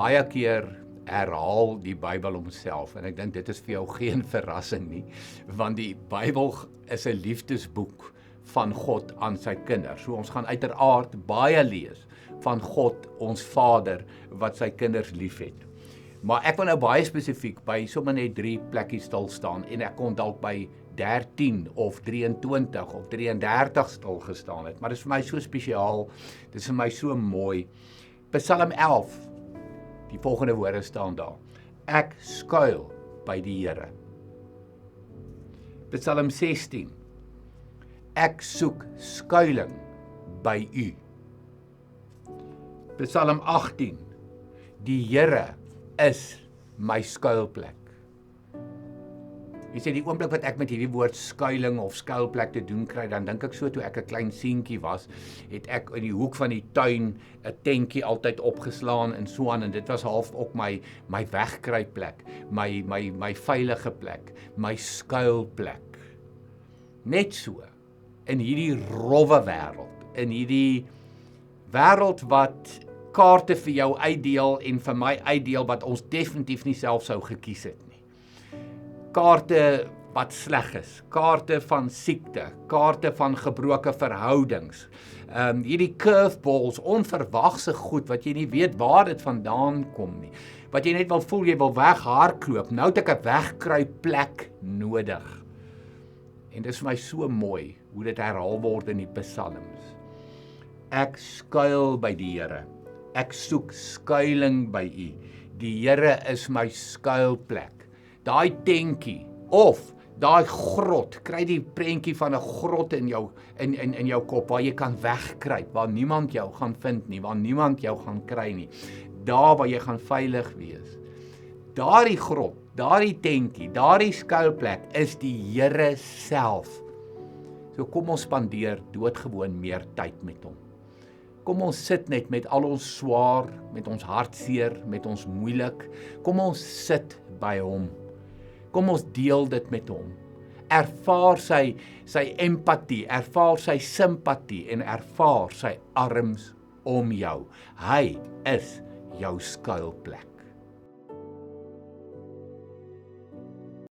baie keer herhaal die Bybel homself en ek dink dit is vir jou geen verrassing nie, want die Bybel is 'n liefdesboek van God aan sy kinders. So ons gaan uiteraard baie lees van God, ons Vader, wat sy kinders liefhet. Maar ek wil nou baie spesifiek by sommer net 3 plekkies stil staan en ek kon dalk by 13 of 23 of 33 stil gestaan het, maar dit is vir my so spesiaal, dit is vir my so mooi. Psalm 11, die volgende woorde staan daar: ek skuil by die Here. Psalm 16, ek soek skuiling by U. Psalm 18, die Here is my skuilplek. Jy sê die oomblik wat ek met hierdie woord skuiling of skuilplek te doen kry, dan dink ek so toe ek 'n klein seentjie was, het ek in die hoek van die tuin 'n tentjie altyd opgeslaan en so aan, en dit was half ook my wegkruipplek, my veilige plek, my skuilplek. Net so in hierdie rowwe wêreld, in hierdie wêreld wat kaarte vir jou uitdeel en vir my uitdeel wat ons definitief nie self sou gekies het nie. Kaarte wat sleg is, kaarte van siekte, kaarte van gebroke verhoudings, hierdie curveballs, onverwagse goed wat jy nie weet waar dit vandaan kom nie, wat jy net wil voel jy wil weghardloop, nou het ek 'n wegkruipplek nodig. En dit is vir my so mooi hoe dit herhaal word in die psalms. Ek skuil by die Here. Ek soek skuiling by U. Die Here is my skuilplek. Daai tentjie of daai grot, kry die prentjie van 'n grot in jou kop waar jy kan wegkruip, waar niemand jou gaan vind nie, waar niemand jou gaan kry nie. Daar waar jy gaan veilig wees. Daardie grot, daardie tentjie, daardie skuilplek is die Here self. So kom ons spandeer doodgewoon meer tyd met hom. Kom ons sit net met al ons swaar, met ons hartseer, met ons moeilik. Kom ons sit by hom. Kom ons deel dit met hom. Ervaar sy empatie, ervaar sy simpatie en ervaar sy arms om jou. Hy is jou skuilplek.